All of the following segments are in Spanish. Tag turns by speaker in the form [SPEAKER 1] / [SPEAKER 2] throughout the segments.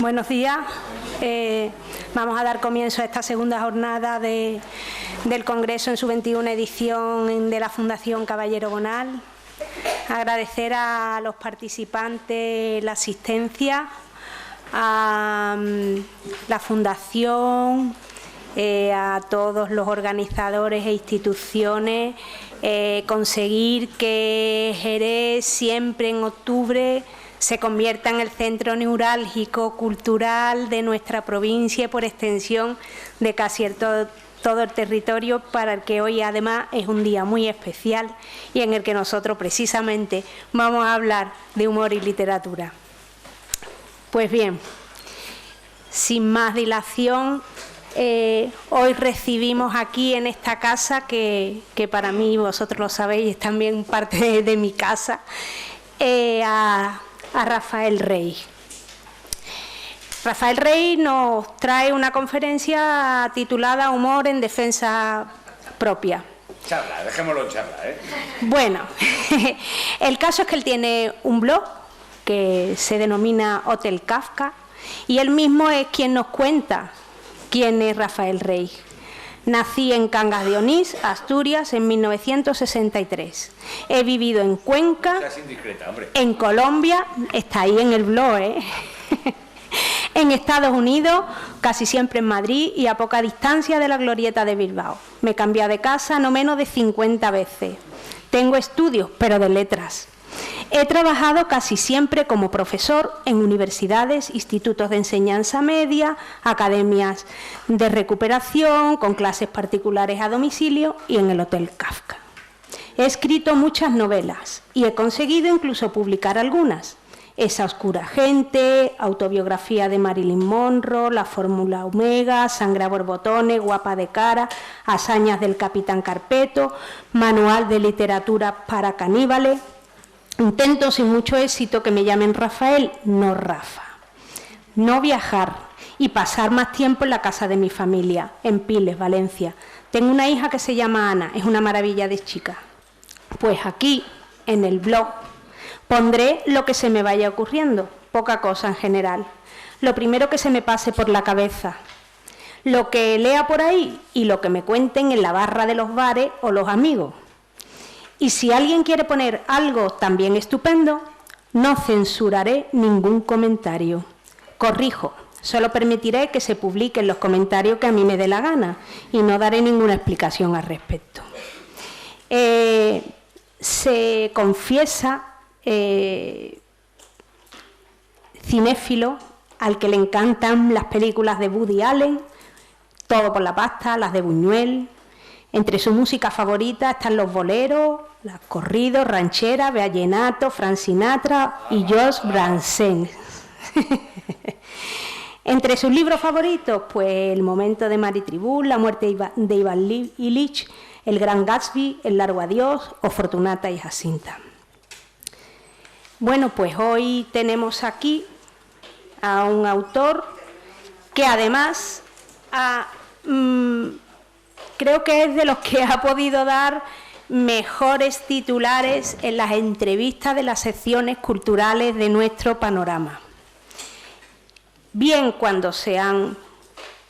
[SPEAKER 1] Buenos días. Vamos a dar comienzo a esta segunda jornada del Congreso en su 21ª edición de la Fundación Caballero Bonal. Agradecer a los participantes la asistencia, a la Fundación, a todos los organizadores e instituciones, conseguir que Jerez siempre en octubre se convierta en el centro neurálgico cultural de nuestra provincia y por extensión de casi todo el territorio, para el que hoy además es un día muy especial y en el que nosotros precisamente vamos a hablar de humor y literatura. Pues bien, sin más dilación, hoy recibimos aquí en esta casa, que para mí, vosotros lo sabéis, es también parte de mi casa, a Rafael Rey. Rafael Rey nos trae una conferencia titulada Humor en defensa propia.
[SPEAKER 2] Charla, dejémoslo en charla, ¿eh?
[SPEAKER 1] Bueno, el caso es que él tiene un blog que se denomina Hotel Kafka y él mismo es quien nos cuenta quién es Rafael Rey. Nací en Cangas de Onís, Asturias, en 1963. He vivido en Cuenca, en Colombia, está ahí en el blog, en Estados Unidos, casi siempre en Madrid y a poca distancia de la Glorieta de Bilbao. Me he cambiado de casa no menos de 50 veces. Tengo estudios, pero de letras. He trabajado casi siempre como profesor en universidades, institutos de enseñanza media, academias de recuperación, con clases particulares a domicilio y en el Hotel Kafka. He escrito muchas novelas y he conseguido incluso publicar algunas. Esa oscura gente, autobiografía de Marilyn Monroe, La Fórmula Omega, Sangre a borbotones, Guapa de cara, Hazañas del Capitán Carpeto, Manual de literatura para caníbales. Intento sin mucho éxito que me llamen Rafael, no Rafa. No viajar y pasar más tiempo en la casa de mi familia, en Piles, Valencia. Tengo una hija que se llama Ana, es una maravilla de chica. Pues aquí, en el blog, pondré lo que se me vaya ocurriendo, poca cosa en general. Lo primero que se me pase por la cabeza, lo que lea por ahí y lo que me cuenten en la barra de los bares o los amigos. Y si alguien quiere poner algo también estupendo, no censuraré ningún comentario. Corrijo, solo permitiré que se publiquen los comentarios que a mí me dé la gana y no daré ninguna explicación al respecto. Se confiesa cinéfilo al que le encantan las películas de Woody Allen, Todo por la pasta, las de Buñuel. Entre su música favorita están los boleros, los corridos, rancheras, vallenato, Frank Sinatra y George Bransén. Entre sus libros favoritos, pues El momento de Mary Tribut, La muerte de Iván Ilich, El gran Gatsby, El largo adiós o Fortunata y Jacinta. Bueno, pues hoy tenemos aquí a un autor que además creo que es de los que ha podido dar mejores titulares en las entrevistas de las secciones culturales de nuestro panorama. Bien cuando se han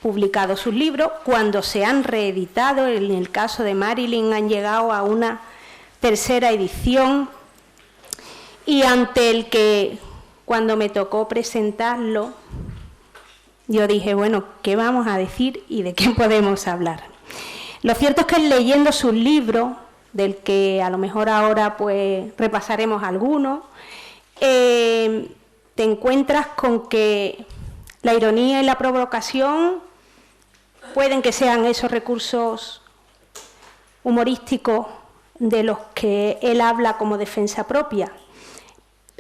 [SPEAKER 1] publicado sus libros, cuando se han reeditado, en el caso de Marilyn han llegado a una tercera edición, y ante el que cuando me tocó presentarlo, yo dije, bueno, ¿qué vamos a decir y de qué podemos hablar? Lo cierto es que leyendo sus libros, del que a lo mejor ahora pues repasaremos algunos, te encuentras con que la ironía y la provocación pueden que sean esos recursos humorísticos de los que él habla como defensa propia.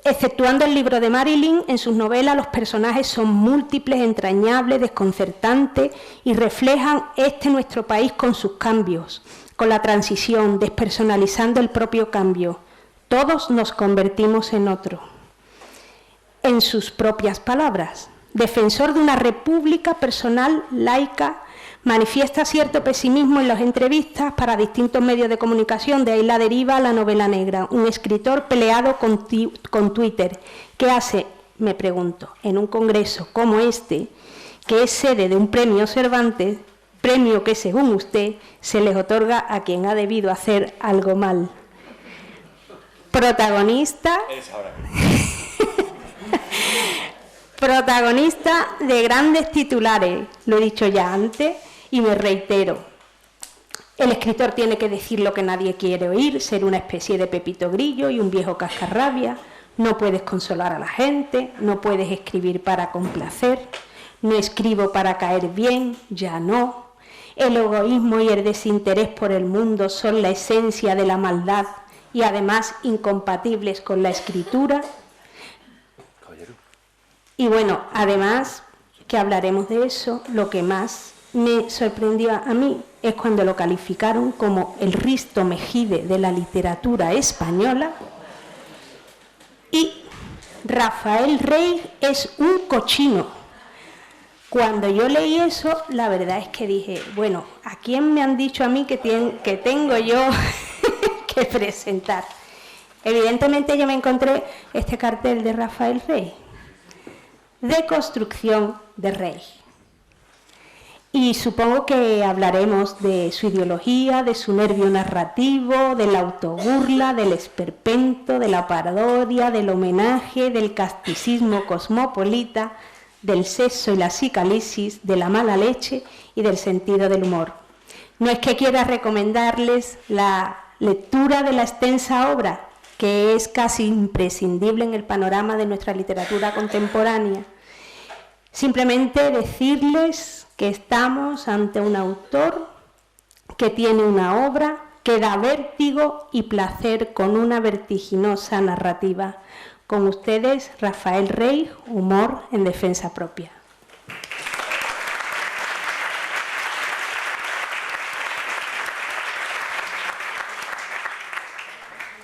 [SPEAKER 1] Exceptuando el libro de Marilyn, en sus novelas los personajes son múltiples, entrañables, desconcertantes y reflejan nuestro país con sus cambios, con la transición, despersonalizando el propio cambio. Todos nos convertimos en otro. En sus propias palabras, defensor de una república personal, laica, manifiesta cierto pesimismo en las entrevistas para distintos medios de comunicación, de ahí la deriva a la novela negra. Un escritor peleado con Twitter. ¿Qué hace, me pregunto, en un congreso como este, que es sede de un premio Cervantes, premio que según usted se les otorga a quien ha debido hacer algo mal? Protagonista de grandes titulares, lo he dicho ya antes y me reitero. El escritor tiene que decir lo que nadie quiere oír, ser una especie de Pepito Grillo y un viejo cascarrabia. No puedes consolar a la gente, no puedes escribir para complacer, no escribo para caer bien, ya no. El egoísmo y el desinterés por el mundo son la esencia de la maldad y además incompatibles con la escritura. Y bueno, además, que hablaremos de eso, lo que más me sorprendió a mí es cuando lo calificaron como el Risto Mejide de la literatura española, y Rafael Rey es un cochino. Cuando yo leí eso, la verdad es que dije, bueno, ¿a quién me han dicho a mí que tengo yo que presentar? Evidentemente yo me encontré este cartel de Rafael Rey, Deconstrucción de Rey. Y supongo que hablaremos de su ideología, de su nervio narrativo, de la autoburla, del esperpento, de la parodia, del homenaje, del casticismo cosmopolita, del sexo y la psicalisis, de la mala leche y del sentido del humor. No es que quiera recomendarles la lectura de la extensa obra, que es casi imprescindible en el panorama de nuestra literatura contemporánea. Simplemente decirles que estamos ante un autor que tiene una obra que da vértigo y placer con una vertiginosa narrativa. Con ustedes, Rafael Rey, Humor en defensa propia.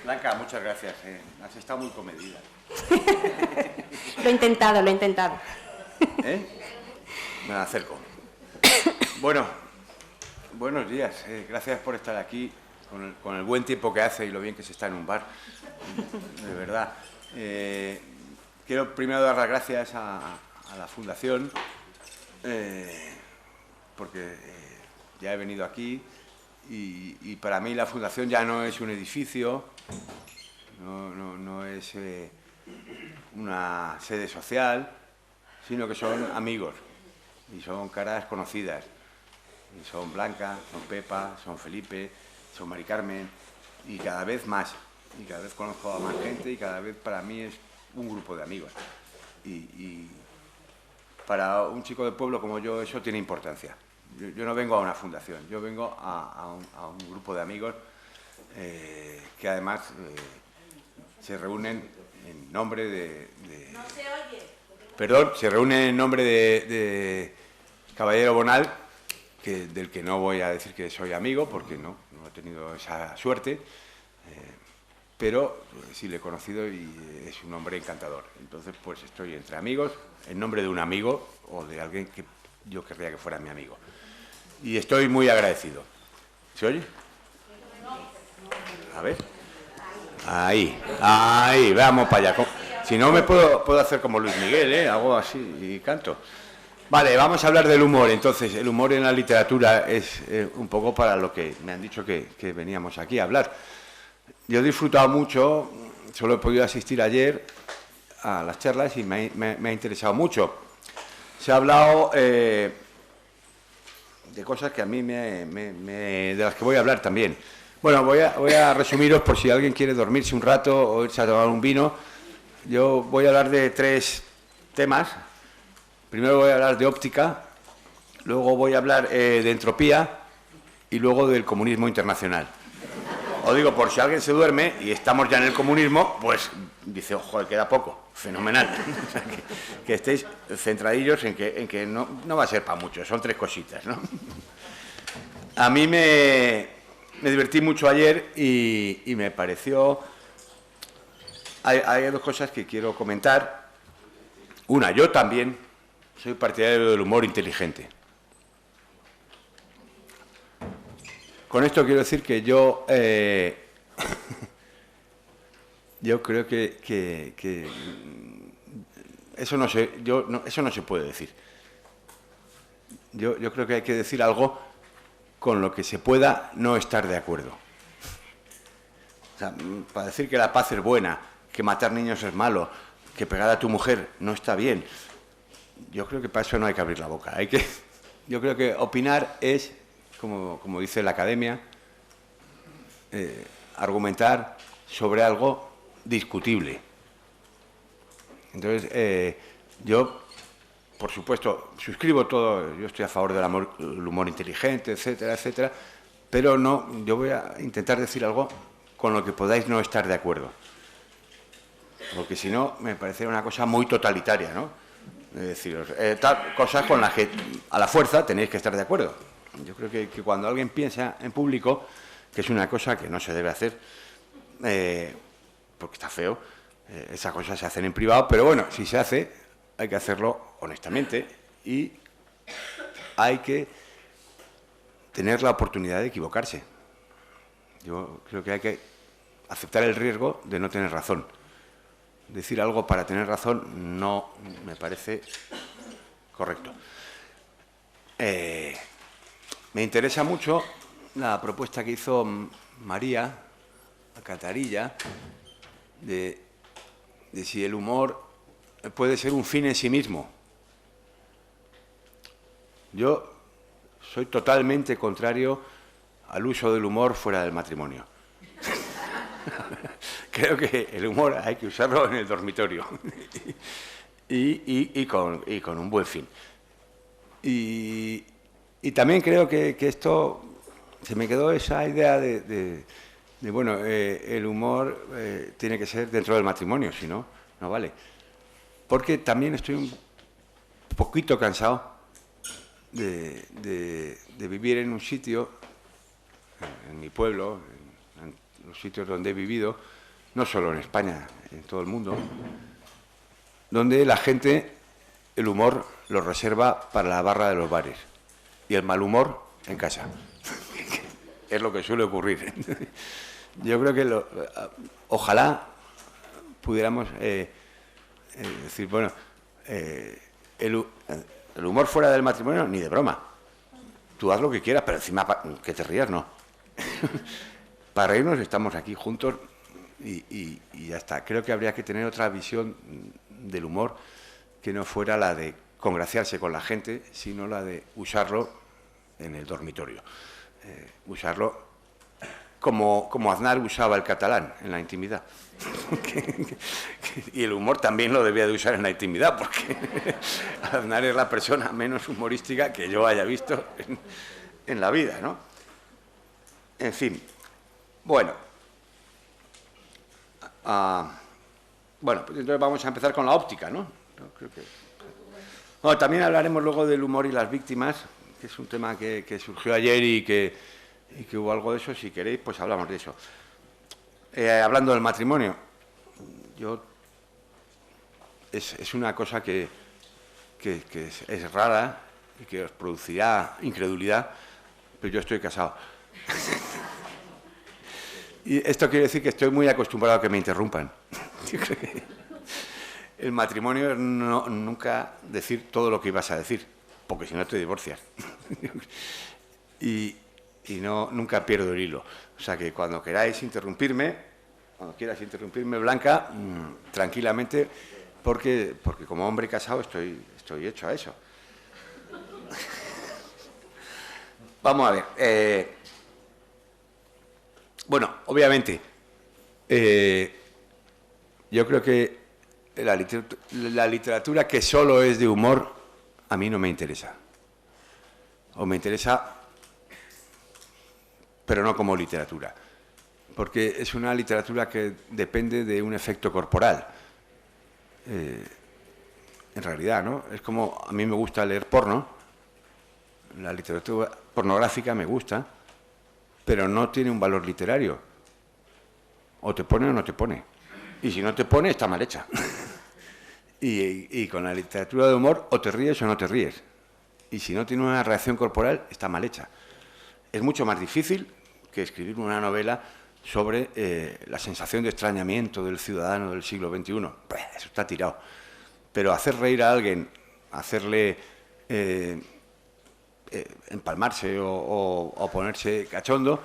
[SPEAKER 2] Blanca, muchas gracias. Has estado muy comedida.
[SPEAKER 1] Lo he intentado.
[SPEAKER 2] Me acerco. Bueno, buenos días. Gracias por estar aquí con el buen tiempo que hace y lo bien que se está en un bar. De verdad. Quiero primero dar las gracias a la Fundación porque ya he venido aquí y para mí la Fundación ya no es un edificio, no es una sede social, sino que son amigos y son caras conocidas. Y son Blanca, son Pepa, son Felipe, son Mari Carmen y cada vez más. Y cada vez conozco a más gente y cada vez para mí es un grupo de amigos. Y para un chico de pueblo como yo eso tiene importancia. Yo no vengo a una fundación, yo vengo a un grupo de amigos que además se reúnen en nombre de... No se oye. Perdón, se reúnen en nombre de Caballero Bonal, del que no voy a decir que soy amigo, porque no he tenido esa suerte, pero sí le he conocido y es un hombre encantador. Entonces, pues estoy entre amigos, en nombre de un amigo o de alguien que yo querría que fuera mi amigo. Y estoy muy agradecido. ¿Se oye? A ver. Ahí, vamos para allá. Si no, me puedo hacer como Luis Miguel, hago así y canto. Vale, vamos a hablar del humor. Entonces, el humor en la literatura es un poco para lo que me han dicho que veníamos aquí a hablar. Yo he disfrutado mucho, solo he podido asistir ayer a las charlas y me ha interesado mucho. Se ha hablado de cosas que a mí de las que voy a hablar también. Bueno, voy a resumiros por si alguien quiere dormirse un rato o irse a tomar un vino. Yo voy a hablar de 3 temas. Primero voy a hablar de óptica, luego voy a hablar de entropía y luego del comunismo internacional. Os digo, por si alguien se duerme y estamos ya en el comunismo, pues dice, ojo, queda poco, fenomenal. O sea, que estéis centradillos en que no va a ser para mucho, son 3 cositas, ¿no? A mí me divertí mucho ayer y me pareció... Hay 2 cosas que quiero comentar. Una, yo también soy partidario del humor inteligente. Con esto quiero decir que yo creo que eso no se puede decir. Yo creo que hay que decir algo con lo que se pueda no estar de acuerdo. O sea, para decir que la paz es buena, que matar niños es malo, que pegar a tu mujer no está bien, yo creo que para eso no hay que abrir la boca. Yo creo que opinar es, como dice la academia, argumentar sobre algo discutible. Entonces, yo, por supuesto, suscribo todo, yo estoy a favor del humor inteligente, etcétera, etcétera, pero no, yo voy a intentar decir algo con lo que podáis no estar de acuerdo. Porque si no, me parece una cosa muy totalitaria, ¿no? Es decir, cosas con las que a la fuerza tenéis que estar de acuerdo. Yo creo que cuando alguien piensa en público, que es una cosa que no se debe hacer, porque está feo, esas cosas se hacen en privado, pero bueno, si se hace, hay que hacerlo honestamente y hay que tener la oportunidad de equivocarse. Yo creo que hay que aceptar el riesgo de no tener razón. Decir algo para tener razón no me parece correcto. Me interesa mucho la propuesta que hizo María Catarilla de si el humor puede ser un fin en sí mismo. Yo soy totalmente contrario al uso del humor fuera del matrimonio. Creo que el humor hay que usarlo en el dormitorio y con un buen fin. Y también creo que esto, se me quedó esa idea de bueno, el humor tiene que ser dentro del matrimonio, si no, no vale. Porque también estoy un poquito cansado de vivir en un sitio, en mi pueblo, en los sitios donde he vivido, no solo en España, en todo el mundo, donde la gente, el humor lo reserva para la barra de los bares y el mal humor en casa. Es lo que suele ocurrir. Yo creo que ojalá pudiéramos decir, bueno, el humor fuera del matrimonio, ni de broma. Tú haz lo que quieras, pero encima que te rías, no. Para reírnos estamos aquí juntos y ya está. Creo que habría que tener otra visión del humor que no fuera la de congraciarse con la gente, sino la de usarlo en el dormitorio. Usarlo como Aznar usaba el catalán en la intimidad. Y el humor también lo debía de usar en la intimidad, porque Aznar es la persona menos humorística que yo haya visto en la vida, ¿no? En fin, bueno. Bueno, pues entonces vamos a empezar con la óptica, ¿no? Creo que... Bueno, también hablaremos luego del humor y las víctimas, que es un tema que surgió ayer y que hubo algo de eso. Si queréis, pues hablamos de eso. Hablando del matrimonio, es una cosa que es rara y que os producirá incredulidad, pero yo estoy casado. Y esto quiere decir que estoy muy acostumbrado a que me interrumpan. Yo creo que el matrimonio es nunca decir todo lo que ibas a decir, porque si no te divorcias. Y nunca pierdo el hilo. O sea que cuando quieras interrumpirme, Blanca, tranquilamente, porque como hombre casado estoy hecho a eso. Vamos a ver. Bueno, obviamente, yo creo que la literatura que solo es de humor, a mí no me interesa. O me interesa, pero no como literatura. Porque es una literatura que depende de un efecto corporal. En realidad, ¿no? Es como, a mí me gusta leer porno, la literatura pornográfica me gusta, pero no tiene un valor literario. O te pone o no te pone. Y si no te pone, está mal hecha. Y con la literatura de humor o te ríes o no te ríes. Y si no tiene una reacción corporal, está mal hecha. Es mucho más difícil que escribir una novela sobre la sensación de extrañamiento del ciudadano del siglo XXI. Pues eso está tirado. Pero hacer reír a alguien, hacerle empalmarse o ponerse cachondo,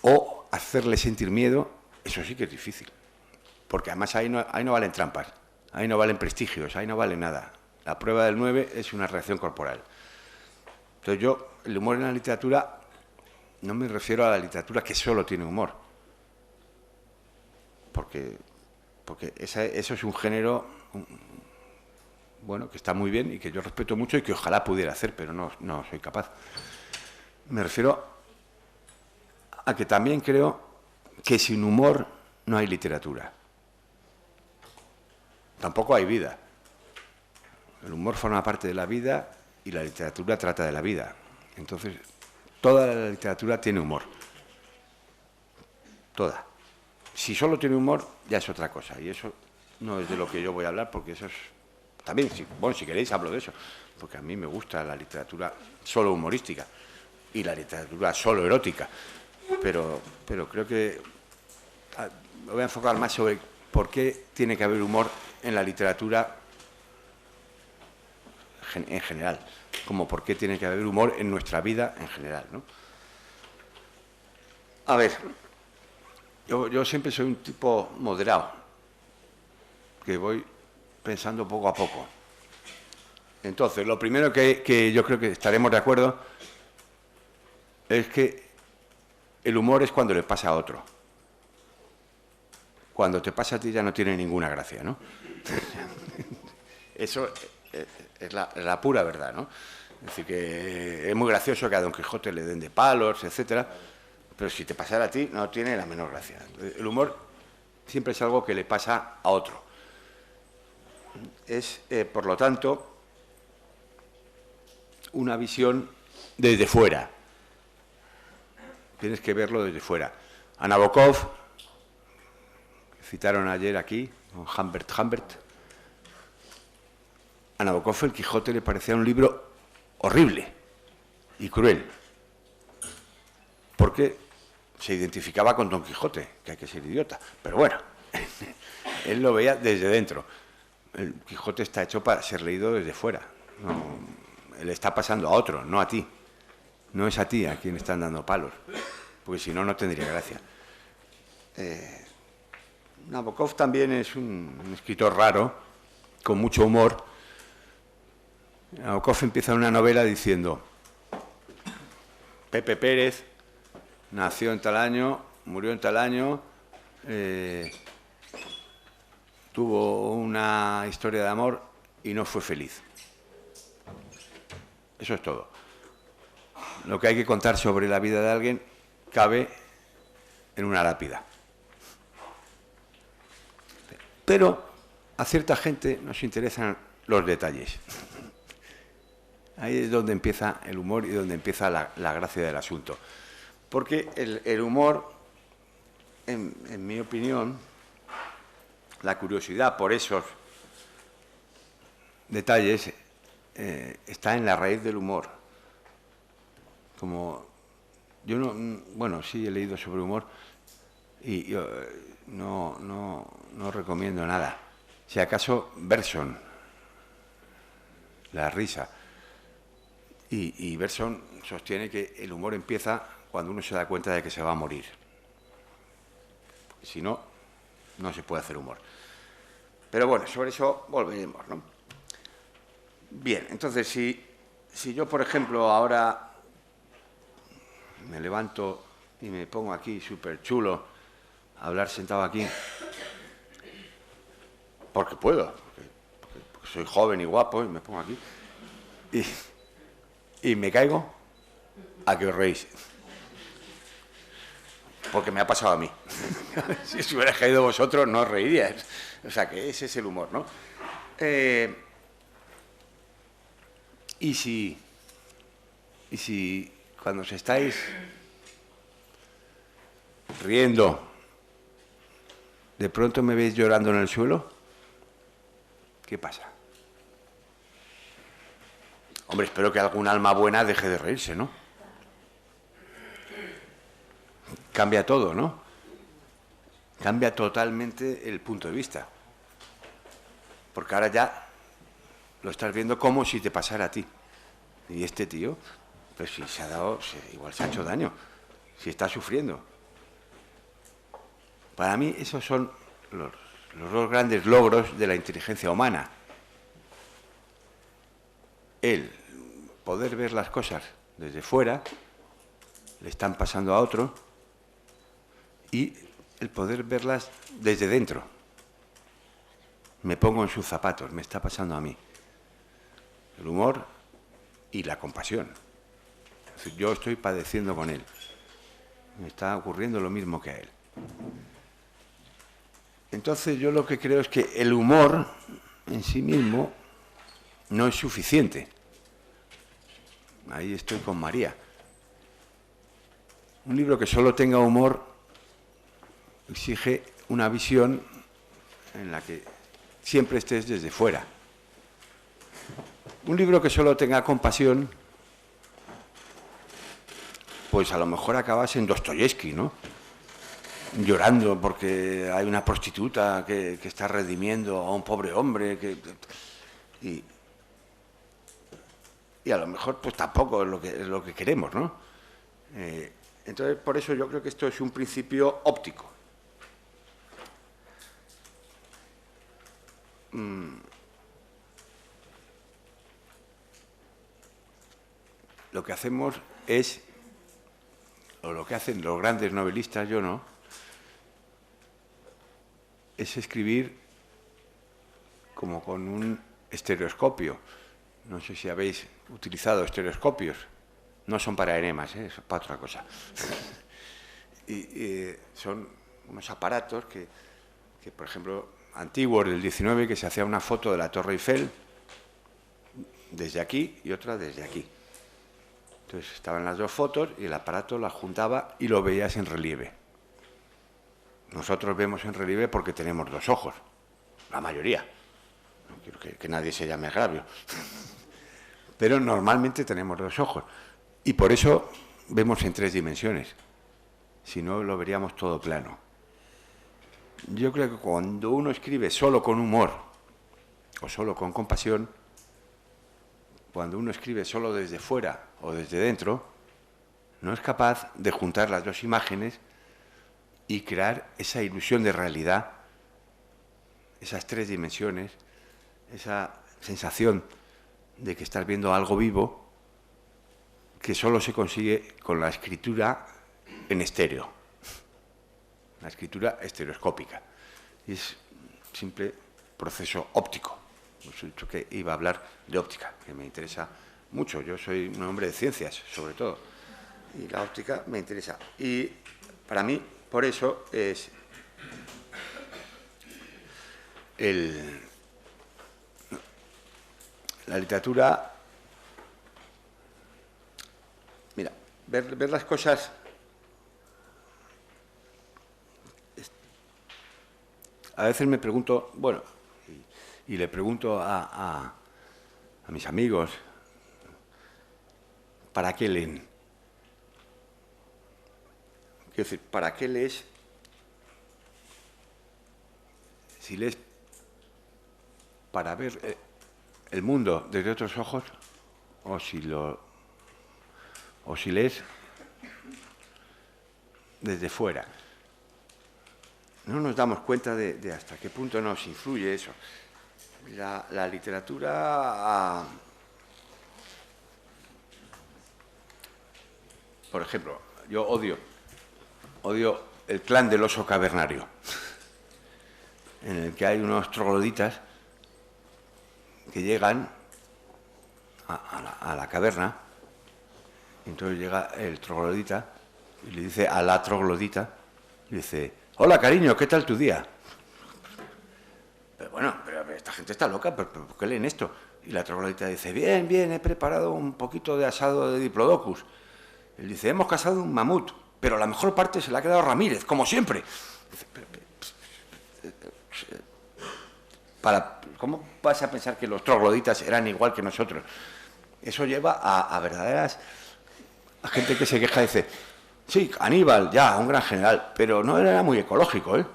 [SPEAKER 2] o hacerle sentir miedo, eso sí que es difícil. Porque además ahí no valen trampas, ahí no valen prestigios, ahí no vale nada. La prueba del 9 es una reacción corporal. Entonces yo, el humor en la literatura, no me refiero a la literatura que solo tiene humor. Porque eso es un género, bueno, que está muy bien y que yo respeto mucho y que ojalá pudiera hacer, pero no soy capaz. Me refiero a que también creo que sin humor no hay literatura. Tampoco hay vida. El humor forma parte de la vida y la literatura trata de la vida. Entonces, toda la literatura tiene humor. Toda. Si solo tiene humor, ya es otra cosa. Y eso no es de lo que yo voy a hablar, porque eso es... También, si queréis, hablo de eso. Porque a mí me gusta la literatura solo humorística y la literatura solo erótica. Pero creo que me voy a enfocar más sobre por qué tiene que haber humor en la literatura en general, como por qué tiene que haber humor en nuestra vida en general, ¿no? A ver, yo siempre soy un tipo moderado, que voy pensando poco a poco. Entonces, lo primero que yo creo que estaremos de acuerdo es que el humor es cuando le pasa a otro. Cuando te pasa a ti ya no tiene ninguna gracia, ¿no? Eso es la pura verdad, ¿no? Es decir, que es muy gracioso que a Don Quijote le den de palos, etcétera, pero si te pasara a ti no tiene la menor gracia. El humor siempre es algo que le pasa a otro. Es, por lo tanto, una visión desde fuera. Tienes que verlo desde fuera. A Nabokov, que citaron ayer aquí, con Humbert. A Nabokov el Quijote le parecía un libro horrible y cruel, porque se identificaba con Don Quijote, que hay que ser idiota. Pero bueno, él lo veía desde dentro. El Quijote está hecho para ser leído desde fuera. No, le está pasando a otro, no a ti. No es a ti a quien están dando palos, porque si no, no tendría gracia. Nabokov también es un escritor raro, con mucho humor. Nabokov empieza una novela diciendo: Pepe Pérez nació en tal año, murió en tal año, tuvo una historia de amor y no fue feliz. Eso es todo. Lo que hay que contar sobre la vida de alguien cabe en una lápida. Pero a cierta gente nos interesan los detalles. Ahí es donde empieza el humor y donde empieza la gracia del asunto. Porque el humor, en mi opinión, la curiosidad por esos detalles está en la raíz del humor. Como yo bueno, sí he leído sobre humor y yo no recomiendo nada. Si acaso Bergson, La risa. Y Bergson sostiene que el humor empieza cuando uno se da cuenta de que se va a morir. Si no, no se puede hacer humor. Pero bueno, sobre eso volveremos, ¿no? Bien, entonces si yo, por ejemplo, ahora me levanto y me pongo aquí súper chulo a hablar sentado aquí, porque puedo, porque soy joven y guapo y me pongo aquí, y me caigo, ¿a qué os reís? Porque me ha pasado a mí. Si os hubierais caído vosotros, no os reiríais. O sea, que ese es el humor, ¿no? Y si cuando os estáis riendo, de pronto me veis llorando en el suelo, ¿Qué pasa? Hombre, espero que algún alma buena deje de reírse, ¿no? Cambia todo, ¿no? Cambia totalmente el punto de vista. Porque ahora ya lo estás viendo como si te pasara a ti. Y este tío, pues si se ha dado, igual se ha hecho daño, si está sufriendo. Para mí esos son los dos grandes logros de la inteligencia humana. El poder ver las cosas desde fuera, le están pasando a otro, y el poder verlas desde dentro. Me pongo en sus zapatos, me está pasando a mí. El humor y la compasión. Es decir, yo estoy padeciendo con él. Me está ocurriendo lo mismo que a él. Entonces yo lo que creo es que el humor en sí mismo no es suficiente. Ahí estoy con María. Un libro que solo tenga humor exige una visión en la que siempre estés desde fuera. Un libro que solo tenga compasión, pues a lo mejor acabas en Dostoyevsky, ¿no? Llorando porque hay una prostituta que está redimiendo a un pobre hombre y a lo mejor pues tampoco es lo que queremos, ¿no? Entonces por eso yo creo que esto es un principio óptico. Lo que hacemos es, o lo que hacen los grandes novelistas, yo no, es escribir como con un estereoscopio. No sé si habéis utilizado estereoscopios. No son para enemas, son para otra cosa. y son unos aparatos que, por ejemplo, antiguos del 19, que se hacía una foto de la Torre Eiffel desde aquí y otra desde aquí. Entonces estaban las dos fotos y el aparato las juntaba y lo veías en relieve. Nosotros vemos en relieve porque tenemos dos ojos, la mayoría. No quiero que nadie se llame agravio. Pero normalmente tenemos dos ojos. Y por eso vemos en 3 dimensiones. Si no, lo veríamos todo plano. Yo creo que cuando uno escribe solo con humor o solo con compasión, cuando uno escribe solo desde fuera o desde dentro, no es capaz de juntar las dos imágenes y crear esa ilusión de realidad, esas 3 dimensiones, esa sensación de que estás viendo algo vivo que solo se consigue con la escritura en estéreo, la escritura estereoscópica. Y es un simple proceso óptico. Os he dicho que iba a hablar de óptica, que me interesa mucho. Yo soy un hombre de ciencias, sobre todo, y la óptica me interesa. Y para mí, por eso, es la literatura. Mira, ver las cosas. A veces me pregunto, bueno, y le pregunto a mis amigos, ¿para qué leen? Quiero decir, ¿para qué lees? Si lees para ver el mundo desde otros ojos, o si lees desde fuera. No nos damos cuenta de hasta qué punto nos influye eso. La literatura, por ejemplo, yo odio el clan del oso cavernario, en el que hay unos trogloditas que llegan a la caverna, y entonces llega el troglodita y le dice a la troglodita, le dice: hola, cariño, ¿qué tal tu día? Pero bueno, pero esta gente está loca, ¿por qué leen esto? Y la troglodita dice: bien, bien, he preparado un poquito de asado de Diplodocus. Él dice: hemos cazado un mamut, pero la mejor parte se la ha quedado Ramírez, como siempre. Dice, ¿Cómo vas a pensar que los trogloditas eran igual que nosotros? Eso lleva a verdaderas... A gente que se queja y dice, sí, Aníbal, ya, un gran general, pero no era muy ecológico, ¿eh?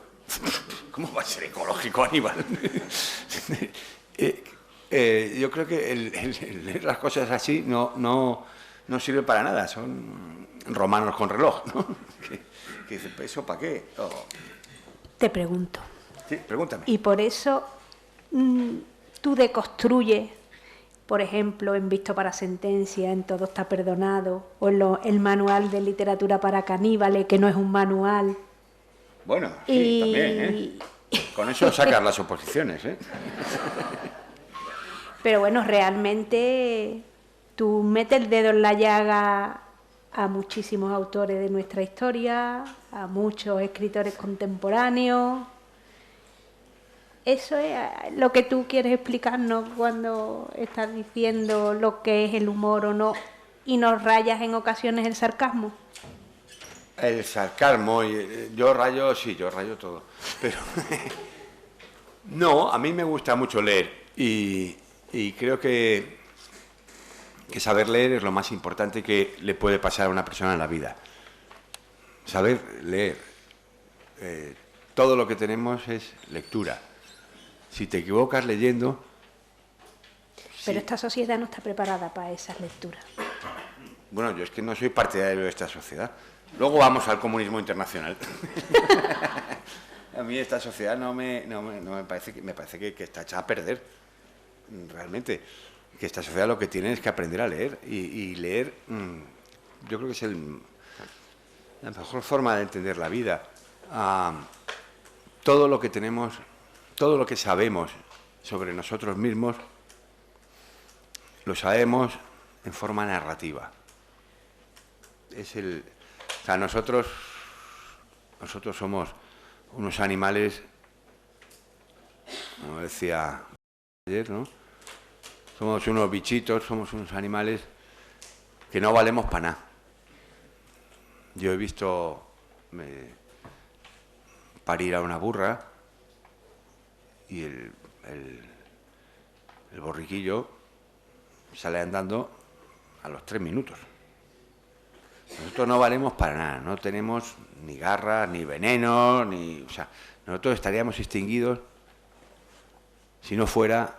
[SPEAKER 2] ¿Cómo va a ser ecológico Aníbal? Yo creo que leer las cosas así no sirve para nada, son romanos con reloj, ¿no? Que dicen, ¿eso para qué?
[SPEAKER 1] Te pregunto.
[SPEAKER 2] Sí, pregúntame.
[SPEAKER 1] Y por eso tú deconstruyes, por ejemplo, en Visto para Sentencia, en Todo está perdonado, o en el manual de literatura para caníbales, que no es un manual.
[SPEAKER 2] Bueno, sí, también, ¿eh? Con eso sacas las oposiciones, ¿eh?
[SPEAKER 1] Pero bueno, realmente tú metes el dedo en la llaga a muchísimos autores de nuestra historia, a muchos escritores contemporáneos. Eso es lo que tú quieres explicarnos cuando estás diciendo lo que es el humor o no, y nos rayas en ocasiones el sarcasmo.
[SPEAKER 2] El sarcasmo, yo rayo todo, pero no, a mí me gusta mucho leer y creo que saber leer es lo más importante que le puede pasar a una persona en la vida. Saber leer, todo lo que tenemos es lectura. Si te equivocas leyendo...
[SPEAKER 1] Pero esta sociedad no está preparada para esas lecturas.
[SPEAKER 2] Bueno, yo es que no soy partidario de esta sociedad. Luego vamos al comunismo internacional. A mí esta sociedad no me parece que... Me parece que está hecha a perder, realmente. Que esta sociedad lo que tiene es que aprender a leer. Y leer, yo creo que es la mejor forma de entender la vida. Todo lo que tenemos... Todo lo que sabemos sobre nosotros mismos lo sabemos en forma narrativa. O sea, nosotros somos unos animales, como decía ayer, ¿no? Somos unos bichitos, somos unos animales que no valemos para nada. Yo he visto parir a una burra y el borriquillo sale andando a los 3 minutos. Nosotros no valemos para nada, no tenemos ni garras, ni veneno, o sea, nosotros estaríamos extinguidos si no fuera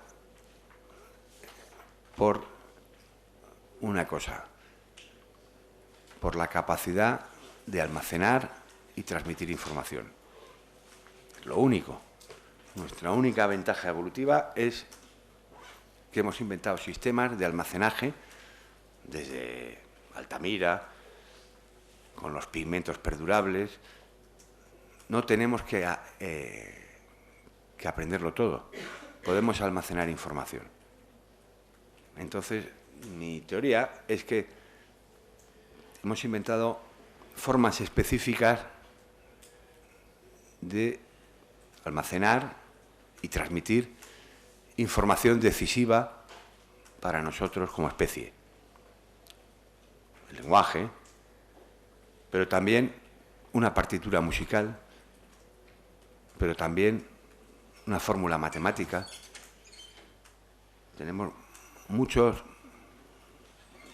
[SPEAKER 2] por una cosa, por la capacidad de almacenar y transmitir información. Lo único. Nuestra única ventaja evolutiva es que hemos inventado sistemas de almacenaje desde Altamira, con los pigmentos perdurables. No tenemos que aprenderlo todo. Podemos almacenar información. Entonces, mi teoría es que hemos inventado formas específicas de almacenar y transmitir información decisiva para nosotros como especie. El lenguaje, pero también una partitura musical, pero también una fórmula matemática. Tenemos muchos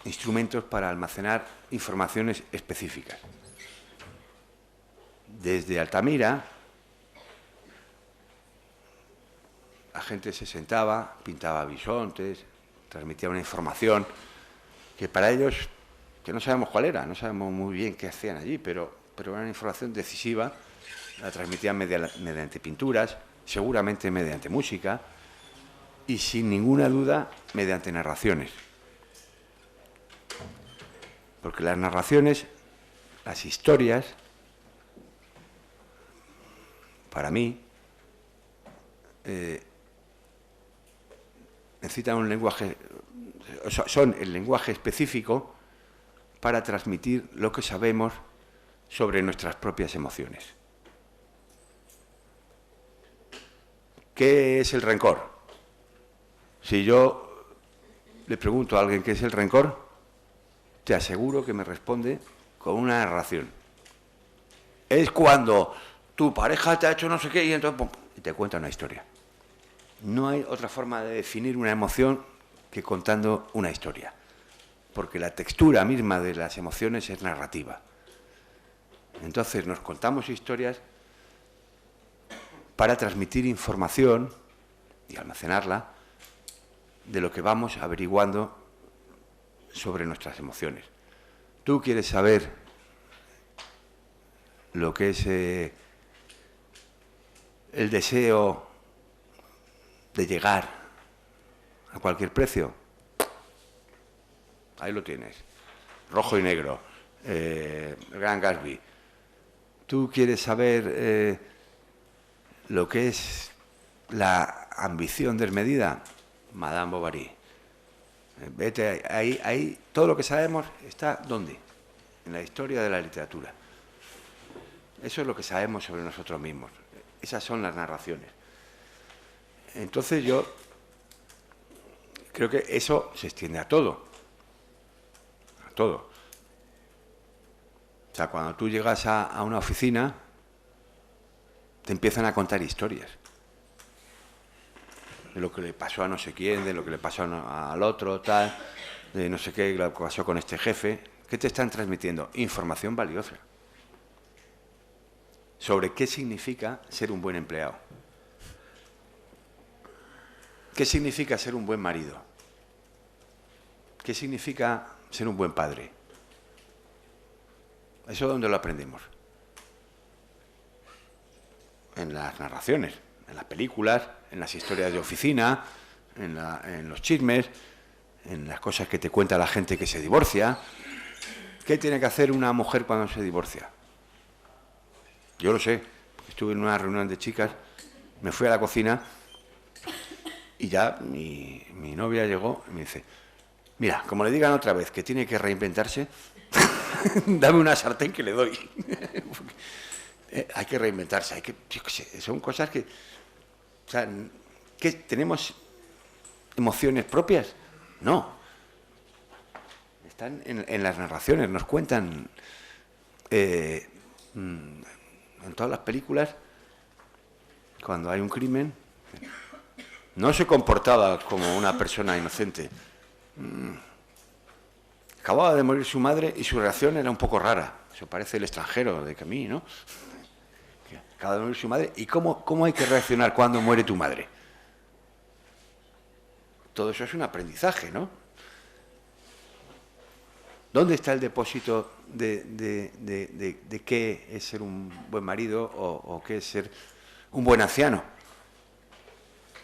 [SPEAKER 2] instrumentos para almacenar informaciones específicas. Desde Altamira, la gente se sentaba, pintaba bisontes, transmitía una información que para ellos, que no sabemos cuál era, no sabemos muy bien qué hacían allí, pero era una información decisiva, la transmitían mediante pinturas, seguramente mediante música y sin ninguna duda mediante narraciones. Porque las narraciones, las historias, para mí, necesitan un lenguaje, son el lenguaje específico para transmitir lo que sabemos sobre nuestras propias emociones. ¿Qué es el rencor? Si yo le pregunto a alguien qué es el rencor, te aseguro que me responde con una narración. Es cuando tu pareja te ha hecho no sé qué y entonces pum, y te cuenta una historia. No hay otra forma de definir una emoción que contando una historia, porque la textura misma de las emociones es narrativa. Entonces nos contamos historias para transmitir información y almacenarla de lo que vamos averiguando sobre nuestras emociones. Tú quieres saber lo que es el deseo de llegar a cualquier precio. Ahí lo tienes. Rojo y negro. El Gran Gatsby. Tú quieres saber lo que es la ambición desmedida. Madame Bovary. Vete ahí, todo lo que sabemos está ¿dónde? En la historia de la literatura. Eso es lo que sabemos sobre nosotros mismos. Esas son las narraciones. Entonces yo creo que eso se extiende a todo. A todo. O sea, cuando tú llegas a una oficina, te empiezan a contar historias. De lo que le pasó a no sé quién, de lo que le pasó al otro, tal, de no sé qué, lo que pasó con este jefe. ¿Qué te están transmitiendo? Información valiosa. Sobre qué significa ser un buen empleado. ¿Qué significa ser un buen marido? ¿Qué significa ser un buen padre? ¿Eso dónde lo aprendemos? En las narraciones, en las películas, en las historias de oficina, en los chismes, en las cosas que te cuenta la gente que se divorcia. ¿Qué tiene que hacer una mujer cuando se divorcia? Yo lo sé, estuve en una reunión de chicas, me fui a la cocina y ya mi novia llegó y me dice, mira, como le digan otra vez que tiene que reinventarse, dame una sartén que le doy. Hay que reinventarse, yo qué sé, son cosas que, o sea, ¿qué, tenemos emociones propias? No. Están en las narraciones, nos cuentan en todas las películas, cuando hay un crimen, no se comportaba como una persona inocente. Acababa de morir su madre y su reacción era un poco rara. Eso parece El Extranjero de Camus, ¿no? Acaba de morir su madre. ¿Y cómo hay que reaccionar cuando muere tu madre? Todo eso es un aprendizaje, ¿no? ¿Dónde está el depósito de qué es ser un buen marido o qué es ser un buen anciano?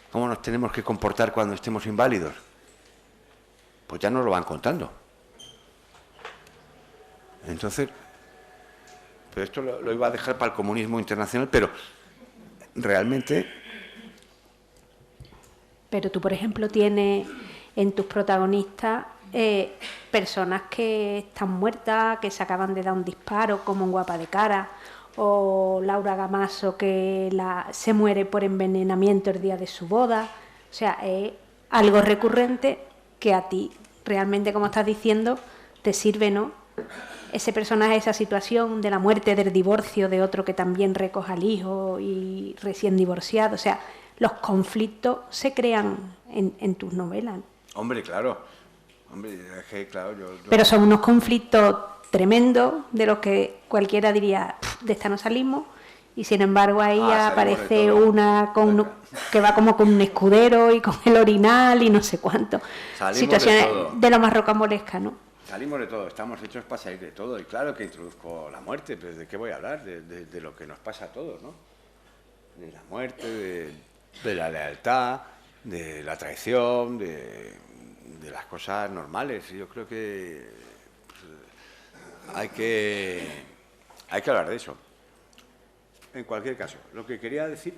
[SPEAKER 2] ¿Cómo nos tenemos que comportar cuando estemos inválidos? Pues ya nos lo van contando. Entonces, pero esto lo iba a dejar para el comunismo internacional, pero realmente...
[SPEAKER 1] Pero tú, por ejemplo, tienes en tus protagonistas personas que están muertas, que se acaban de dar un disparo, como en Guapa de Cara, o Laura Gamasso, que se muere por envenenamiento el día de su boda. O sea, es algo recurrente que a ti realmente, como estás diciendo, te sirve, ¿no? Ese personaje, esa situación de la muerte, del divorcio de otro que también recoja al hijo y recién divorciado. O sea, los conflictos se crean en tus novelas.
[SPEAKER 2] Hombre, claro. Hombre, es que, claro,
[SPEAKER 1] Pero son unos conflictos tremendos de los que cualquiera diría, de esta no salimos, y sin embargo ahí aparece una que va como con un escudero y con el orinal y no sé cuánto.
[SPEAKER 2] Salimos
[SPEAKER 1] situaciones
[SPEAKER 2] de
[SPEAKER 1] lo más rocambolesca, ¿no?
[SPEAKER 2] Salimos de todo, estamos hechos para salir de todo. Y claro que introduzco la muerte, pero ¿de qué voy a hablar? De lo que nos pasa a todos, ¿no? De la muerte, de la lealtad, de la traición, de las cosas normales. Yo creo que hay que hablar de eso. En cualquier caso, lo que quería decir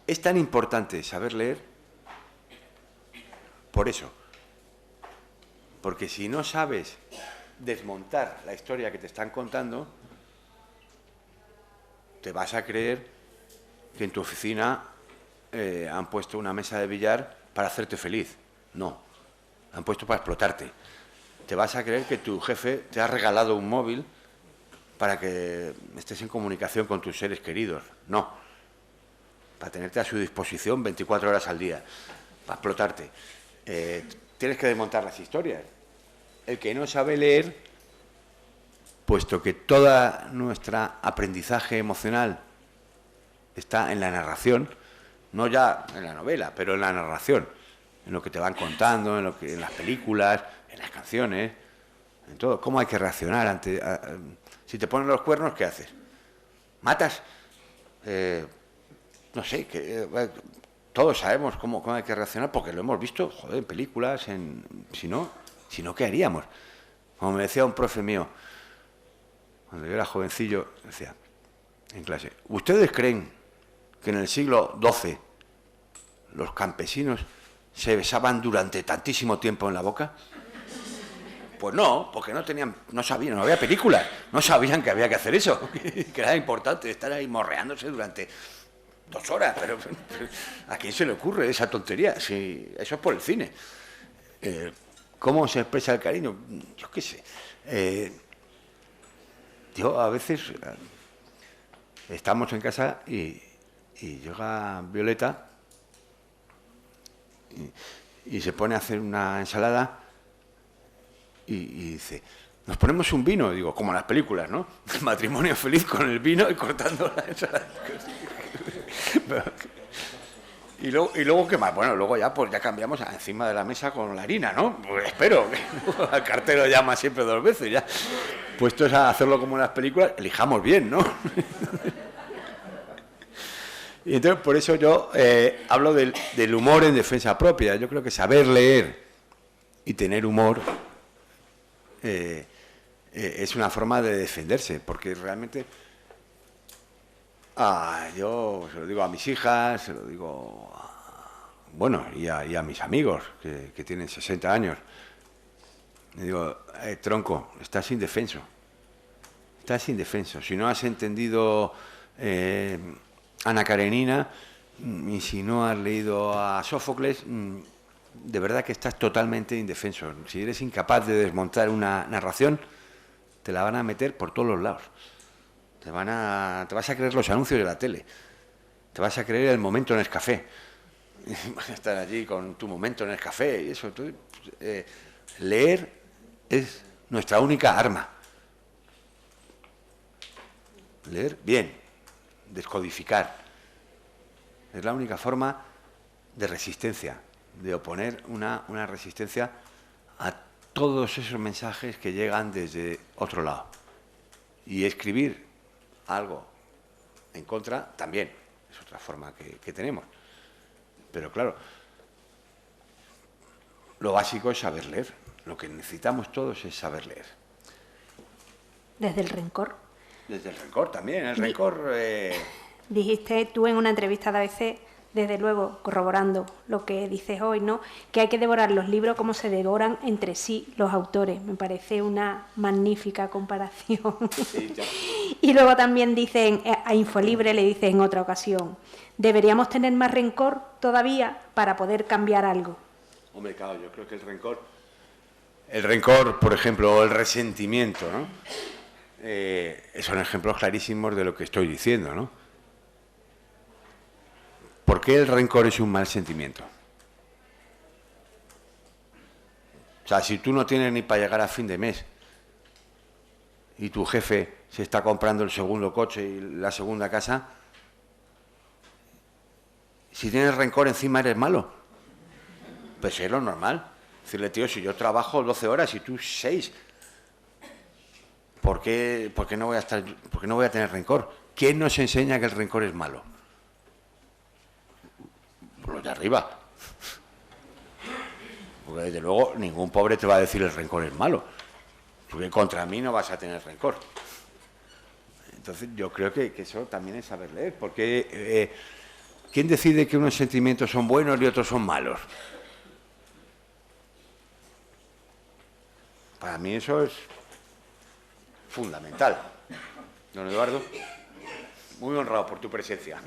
[SPEAKER 2] es tan importante saber leer por eso. Porque si no sabes desmontar la historia que te están contando, te vas a creer que en tu oficina han puesto una mesa de billar para hacerte feliz. No, han puesto para explotarte. Te vas a creer que tu jefe te ha regalado un móvil para que estés en comunicación con tus seres queridos. No, para tenerte a su disposición 24 horas al día, para explotarte. Tienes que desmontar las historias. El que no sabe leer, puesto que todo nuestro aprendizaje emocional está en la narración, no ya en la novela, pero en la narración, en lo que te van contando, en las películas, en las canciones, en todo. ¿Cómo hay que reaccionar ante... si te ponen los cuernos, ¿qué haces? ¿Matas? No sé, todos sabemos cómo hay que reaccionar porque lo hemos visto, joder, en películas, si no, ¿qué haríamos? Como me decía un profe mío, cuando yo era jovencillo, decía en clase, ¿ustedes creen que en el siglo XII los campesinos se besaban durante tantísimo tiempo en la boca? Pues no, porque no sabían, no había películas, no sabían que había que hacer eso, que era importante estar ahí morreándose durante 2 horas, pero ¿a quién se le ocurre esa tontería? Si eso es por el cine. ¿Cómo se expresa el cariño? Yo qué sé. Yo a veces estamos en casa y llega Violeta y se pone a hacer una ensalada y dice, nos ponemos un vino, digo, como en las películas, ¿no? El matrimonio feliz con el vino y cortando la ensalada. Y luego, ¿qué más? Bueno, luego ya cambiamos encima de la mesa con la harina, ¿no? Pues espero, al cartero llama siempre 2 veces, ya. Puestos a hacerlo como en las películas, elijamos bien, ¿no? Y entonces, por eso yo hablo del humor en defensa propia. Yo creo que saber leer y tener humor es una forma de defenderse, porque realmente yo se lo digo a mis hijas, se lo digo y a mis amigos que tienen 60 años. Le digo, tronco, estás indefenso. Si no has entendido Ana Karenina y si no has leído a Sófocles, de verdad que estás totalmente indefenso. Si eres incapaz de desmontar una narración, te la van a meter por todos los lados. Te vas a creer los anuncios de la tele. Te vas a creer el momento en el café. Vas a estar allí con tu momento en el café y eso. Leer es nuestra única arma. Leer bien, descodificar. Es la única forma de resistencia, de oponer una resistencia a todos esos mensajes que llegan desde otro lado. Y escribir algo en contra también es otra forma que tenemos. Pero claro, lo básico es saber leer. Lo que necesitamos todos es saber leer.
[SPEAKER 1] ¿Desde el rencor?
[SPEAKER 2] Desde el rencor también. El rencor...
[SPEAKER 1] Dijiste tú en una entrevista de ABC, desde luego, corroborando lo que dices hoy, ¿no?, que hay que devorar los libros como se devoran entre sí los autores. Me parece una magnífica comparación. Sí, ya. Y luego también dicen, a Infolibre le dicen en otra ocasión, deberíamos tener más rencor todavía para poder cambiar algo.
[SPEAKER 2] Hombre, claro, yo creo que el rencor, por ejemplo, o el resentimiento, ¿no? Son ejemplos clarísimos de lo que estoy diciendo, ¿no? ¿Por qué el rencor es un mal sentimiento? O sea, si tú no tienes ni para llegar a fin de mes y tu jefe se está comprando el segundo coche y la segunda casa, si tienes rencor encima eres malo. Pues es lo normal. Decirle, tío, si yo trabajo 12 horas y tú 6, ¿por qué no voy a tener rencor? ¿Quién nos enseña que el rencor es malo? Los de arriba. Porque desde luego ningún pobre te va a decir el rencor es malo, porque contra mí no vas a tener rencor. Entonces yo creo que eso también es saber leer, porque ¿quién decide que unos sentimientos son buenos y otros son malos? Para mí eso es fundamental. Don Eduardo, muy honrado por tu presencia.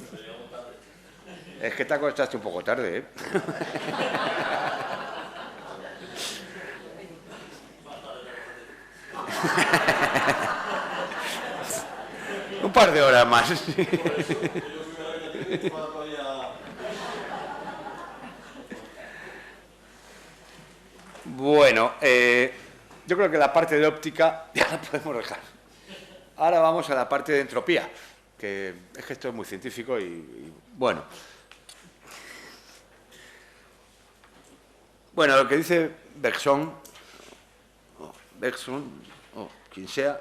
[SPEAKER 2] Es que te acostaste un poco tarde, ¿eh? Un par de horas más. Bueno, yo creo que la parte de óptica ya la podemos dejar. Ahora vamos a la parte de entropía, que es que esto es muy científico y bueno. Bueno, lo que dice Bergson, o quien sea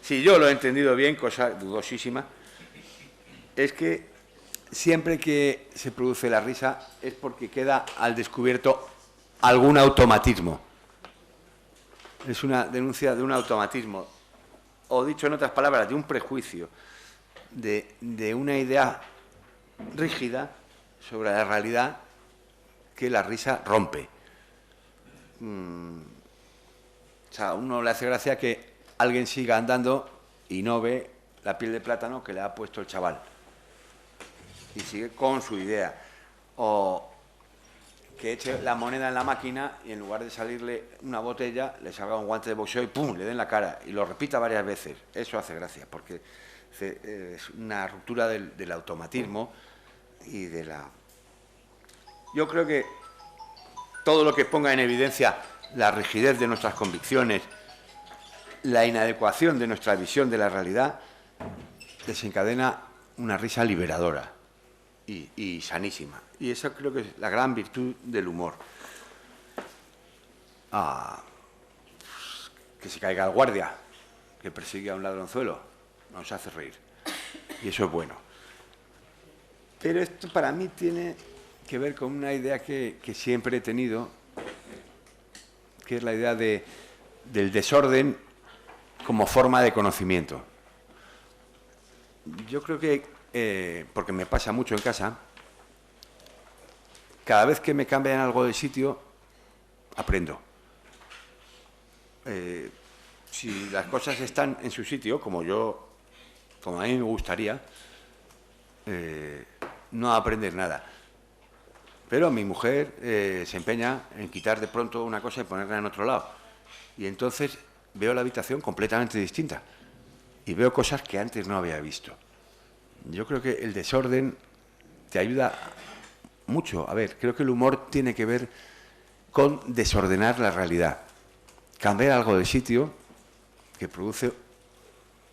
[SPEAKER 2] si yo lo he entendido bien, cosa dudosísima, es que siempre que se produce la risa es porque queda al descubierto algún automatismo. Es una denuncia de un automatismo, o dicho en otras palabras, de un prejuicio, de una idea rígida sobre la realidad que la risa rompe. O sea, a uno le hace gracia que alguien siga andando y no ve la piel de plátano que le ha puesto el chaval. Y sigue con su idea. O que eche la moneda en la máquina y en lugar de salirle una botella, le salga un guante de boxeo y ¡pum!, le den la cara. Y lo repita varias veces. Eso hace gracia, porque es una ruptura del automatismo y de la... Yo creo que todo lo que ponga en evidencia la rigidez de nuestras convicciones, la inadecuación de nuestra visión de la realidad, desencadena una risa liberadora y sanísima. Y eso creo que es la gran virtud del humor. Que se caiga el guardia, que persigue a un ladronzuelo, nos hace reír. Y eso es bueno. Pero esto para mí tiene que ver con una idea que siempre he tenido, que es la idea del desorden como forma de conocimiento. Yo creo que, porque me pasa mucho en casa, cada vez que me cambian algo de sitio, aprendo. Si las cosas están en su sitio, como a mí me gustaría, no aprendes nada. Pero mi mujer se empeña en quitar de pronto una cosa y ponerla en otro lado. Y entonces veo la habitación completamente distinta. Y veo cosas que antes no había visto. Yo creo que el desorden te ayuda mucho. A ver, creo que el humor tiene que ver con desordenar la realidad. Cambiar algo de sitio que produce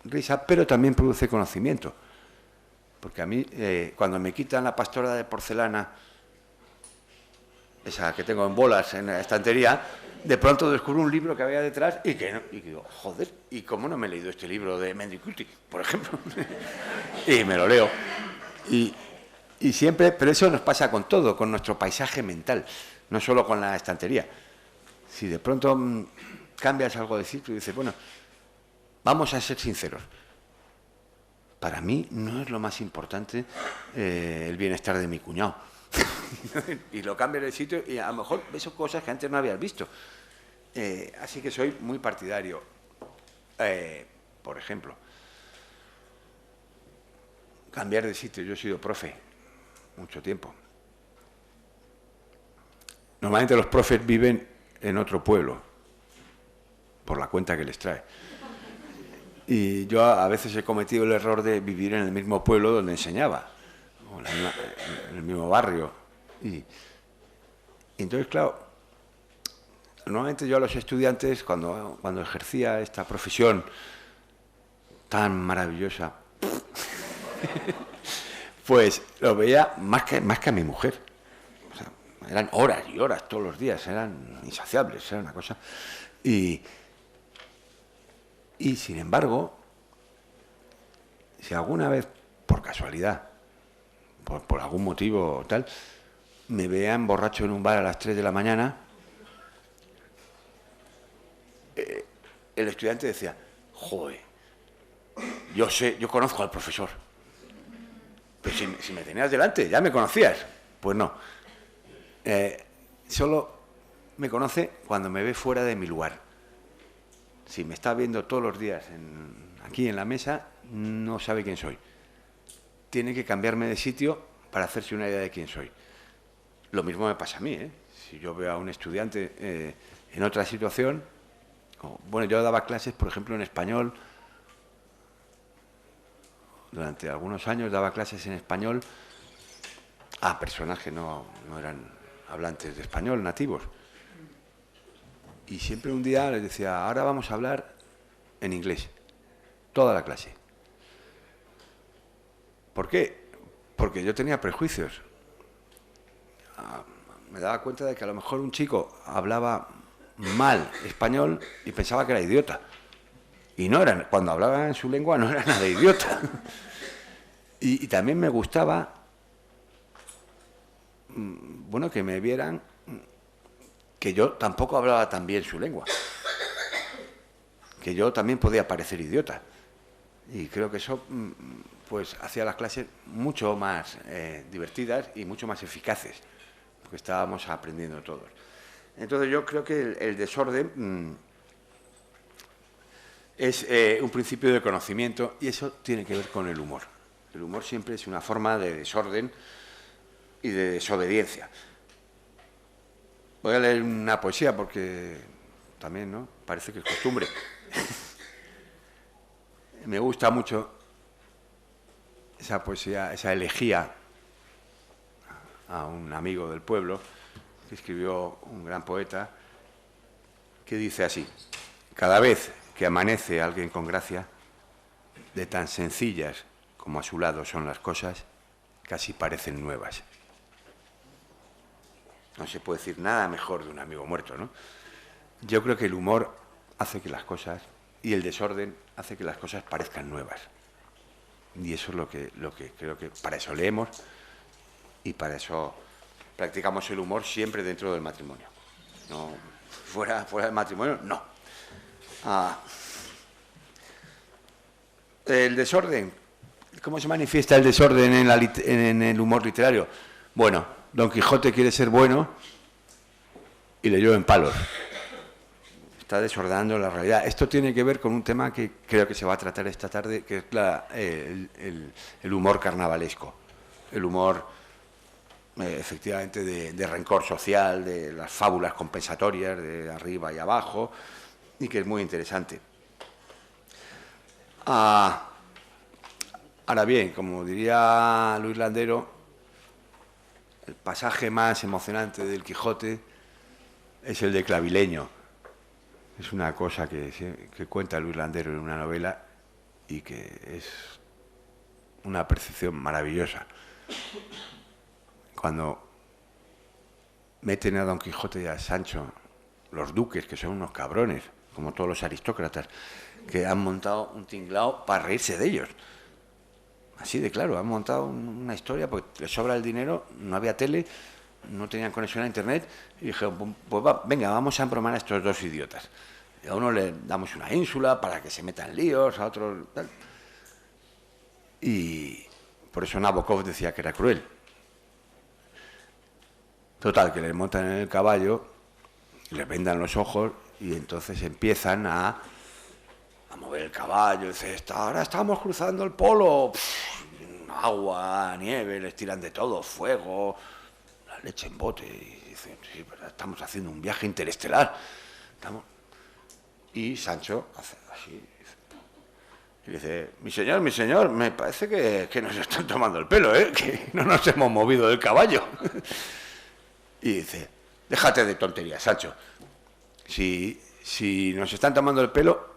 [SPEAKER 2] risa, pero también produce conocimiento. Porque a mí, cuando me quitan la pastora de porcelana, esa que tengo en bolas en la estantería, de pronto descubro un libro que había detrás y digo, joder, ¿y cómo no me he leído este libro de Mendicuti, por ejemplo? Y me lo leo. Y siempre, pero eso nos pasa con todo, con nuestro paisaje mental, no solo con la estantería. Si de pronto cambias algo de sitio y dices, bueno, vamos a ser sinceros. Para mí no es lo más importante el bienestar de mi cuñado. Y lo cambias de sitio y a lo mejor ves cosas que antes no habías visto. Así que soy muy partidario. Por ejemplo, cambiar de sitio. Yo he sido profe mucho tiempo. Normalmente los profes viven en otro pueblo, por la cuenta que les trae. Y yo a veces he cometido el error de vivir en el mismo pueblo donde enseñaba, o en el mismo barrio. Y entonces, claro, normalmente yo a los estudiantes, cuando ejercía esta profesión tan maravillosa, pues lo veía más que a mi mujer. O sea, eran horas y horas todos los días, eran insaciables, era una cosa. Y sin embargo, si alguna vez, por casualidad, por algún motivo o tal, me vean borracho en un bar a las 3 de la mañana, el estudiante decía, joder, yo conozco al profesor. Pero si me tenías delante, ya me conocías. Pues no. Solo me conoce cuando me ve fuera de mi lugar. Si me está viendo todos los días aquí en la mesa, no sabe quién soy. Tiene que cambiarme de sitio para hacerse una idea de quién soy. Lo mismo me pasa a mí, ¿eh? Si yo veo a un estudiante en otra situación, bueno, yo daba clases, por ejemplo, en español. Durante algunos años daba clases en español a personas que no eran hablantes de español, nativos. Y siempre un día les decía, ahora vamos a hablar en inglés, toda la clase. ¿Por qué? Porque yo tenía prejuicios. Me daba cuenta de que a lo mejor un chico hablaba mal español y pensaba que era idiota. Y no era, cuando hablaba en su lengua no era nada idiota. Y también me gustaba, bueno, que me vieran que yo tampoco hablaba tan bien su lengua. Que yo también podía parecer idiota. Y creo que eso pues hacía las clases mucho más divertidas y mucho más eficaces, porque estábamos aprendiendo todos. Entonces yo creo que el desorden es un principio de conocimiento y eso tiene que ver con el humor. El humor siempre es una forma de desorden y de desobediencia. Voy a leer una poesía porque también, ¿no? Parece que es costumbre. Me gusta mucho esa poesía, esa elegía a un amigo del pueblo que escribió un gran poeta que dice así: cada vez que amanece alguien con gracia, de tan sencillas como a su lado son las cosas, casi parecen nuevas. No se puede decir nada mejor de un amigo muerto, ¿no? Yo creo que el humor hace que las cosas, y el desorden hace que las cosas parezcan nuevas. Y eso es lo que creo que para eso leemos y para eso practicamos el humor siempre dentro del matrimonio. No, fuera del matrimonio, no. El desorden. ¿Cómo se manifiesta el desorden en el humor literario? Bueno, Don Quijote quiere ser bueno y le llueven palos. Está desordenando la realidad. Esto tiene que ver con un tema que creo que se va a tratar esta tarde, que es el humor carnavalesco. El humor, efectivamente, de rencor social, de las fábulas compensatorias, de arriba y abajo, y que es muy interesante. Ahora bien, como diría Luis Landero, el pasaje más emocionante del Quijote es el de Clavileño. Es una cosa que cuenta Luis Landero en una novela y que es una percepción maravillosa. Cuando meten a Don Quijote y a Sancho, los duques, que son unos cabrones, como todos los aristócratas, que han montado un tinglao para reírse de ellos. Así de claro, han montado una historia porque les sobra el dinero, no había tele, no tenían conexión a internet y dijeron, pues venga, vamos a embromar a estos dos idiotas. Y a uno le damos una ínsula para que se metan líos, a otro tal. Y por eso Nabokov decía que era cruel. Total, que les montan en el caballo, les vendan los ojos y entonces empiezan a mover el caballo. Dice, ahora estamos cruzando el polo. Agua, nieve, les tiran de todo, fuego, la leche en bote. Y dicen, sí, pero estamos haciendo un viaje interestelar. Y Sancho hace así. Y dice, mi señor, me parece que nos están tomando el pelo, que no nos hemos movido del caballo. Y dice, déjate de tonterías, Sancho. Si nos están tomando el pelo,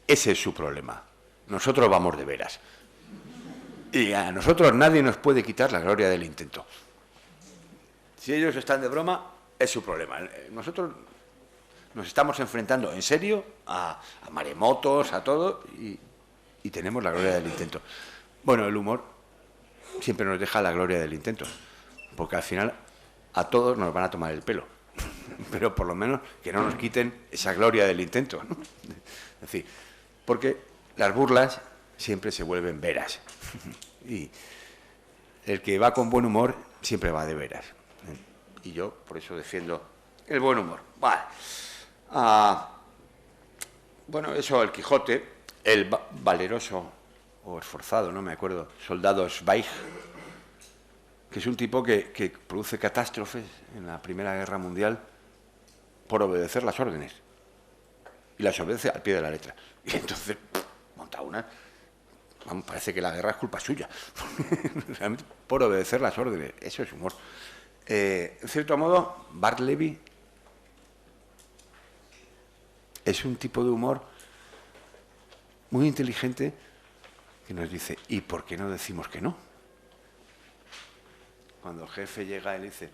[SPEAKER 2] ese es su problema. Nosotros vamos de veras. Y a nosotros nadie nos puede quitar la gloria del intento. Si ellos están de broma, es su problema. Nosotros nos estamos enfrentando en serio a maremotos, a todo, y tenemos la gloria del intento. Bueno, el humor siempre nos deja la gloria del intento, porque al final a todos nos van a tomar el pelo. Pero por lo menos que no nos quiten esa gloria del intento, ¿no? Es decir, porque las burlas siempre se vuelven veras. Y el que va con buen humor siempre va de veras. Y yo por eso defiendo el buen humor. Vale. Bueno, eso, el Quijote, el valeroso o esforzado, no me acuerdo, soldado Zweig, que es un tipo que produce catástrofes en la Primera Guerra Mundial por obedecer las órdenes. Y las obedece al pie de la letra. Y entonces monta una. Parece que la guerra es culpa suya. Realmente, por obedecer las órdenes. Eso es humor. En cierto modo, Bartleby es un tipo de humor muy inteligente que nos dice, ¿y por qué no decimos que no? Cuando el jefe llega y le dice,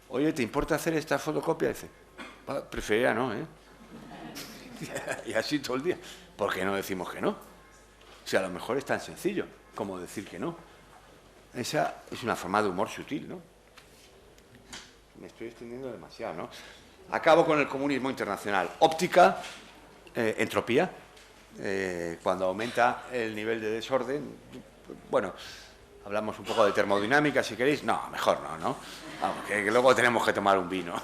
[SPEAKER 2] oye, ¿te importa hacer esta fotocopia? Dice, preferiría no, ¿eh? Y así todo el día. ¿Por qué no decimos que no? O sea, a lo mejor es tan sencillo como decir que no. Esa es una forma de humor sutil, ¿no? Me estoy extendiendo demasiado, ¿no? Acabo con el comunismo internacional. Óptica, entropía. Cuando aumenta el nivel de desorden, bueno, hablamos un poco de termodinámica si queréis. No, mejor no, ¿no? Vamos, que luego tenemos que tomar un vino.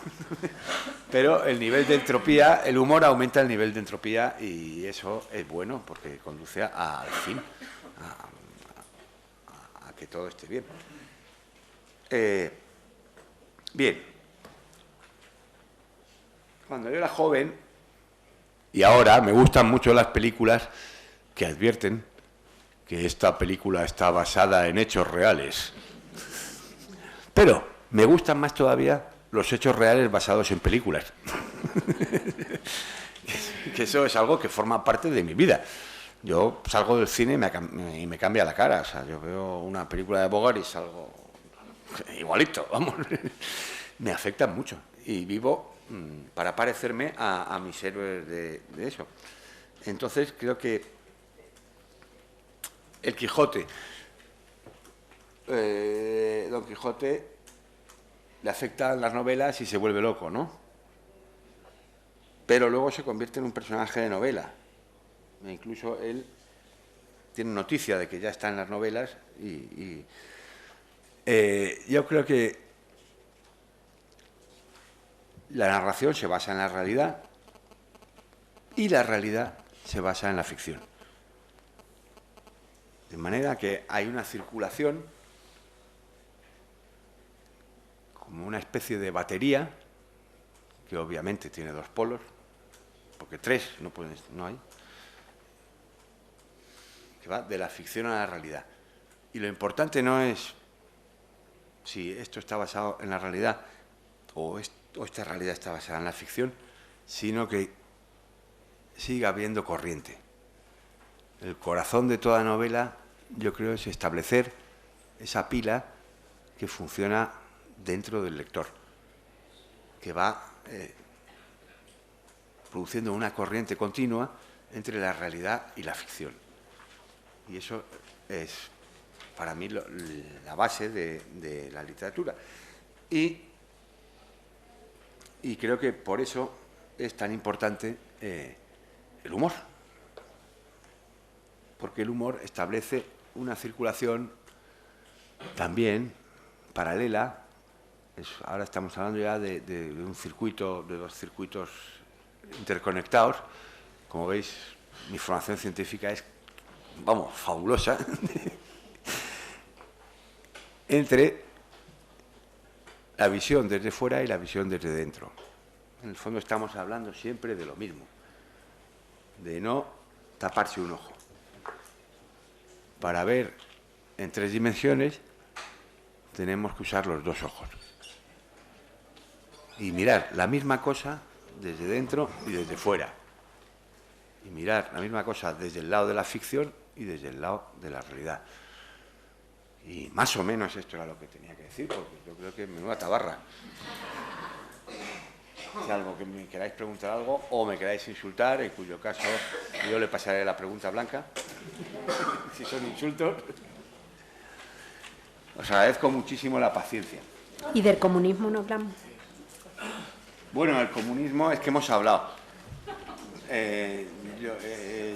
[SPEAKER 2] Pero el nivel de entropía, el humor aumenta el nivel de entropía y eso es bueno porque conduce al fin, a que todo esté bien. Bien. Cuando yo era joven, y ahora me gustan mucho las películas que advierten que esta película está basada en hechos reales. Pero me gustan más todavía los hechos reales basados en películas. Que eso es algo que forma parte de mi vida. Yo salgo del cine y me cambia la cara. O sea, yo veo una película de Bogart y salgo igualito, vamos. Me afecta mucho y vivo para parecerme a mis héroes de eso. Entonces creo que el Quijote, Don Quijote le afectan las novelas y se vuelve loco, ¿no? Pero luego se convierte en un personaje de novela. E incluso él tiene noticia de que ya está en las novelas y yo creo que la narración se basa en la realidad y la realidad se basa en la ficción. De manera que hay una circulación como una especie de batería que obviamente tiene dos polos, porque tres no hay, que va de la ficción a la realidad. Y lo importante no es si esto está basado en la realidad o esta realidad está basada en la ficción, sino que siga habiendo corriente. El corazón de toda novela, yo creo, es establecer esa pila que funciona dentro del lector, que va produciendo una corriente continua entre la realidad y la ficción. Y eso es, para mí, la base de la literatura. Y creo que por eso es tan importante el humor. Porque el humor establece una circulación también paralela. Ahora estamos hablando ya de un circuito, de dos circuitos interconectados. Como veis, mi formación científica es, vamos, fabulosa. Entre la visión desde fuera y la visión desde dentro. En el fondo estamos hablando siempre de lo mismo, de no taparse un ojo. Para ver en tres dimensiones tenemos que usar los dos ojos y mirar la misma cosa desde dentro y desde fuera, y mirar la misma cosa desde el lado de la ficción y desde el lado de la realidad. Y más o menos esto era lo que tenía que decir, porque yo creo que menuda tabarra. Si algo que me queráis preguntar algo o me queráis insultar, en cuyo caso yo le pasaré la pregunta blanca. Si son insultos, os agradezco muchísimo la paciencia.
[SPEAKER 1] ¿Y del comunismo no hablamos?
[SPEAKER 2] Bueno, el comunismo es que hemos hablado.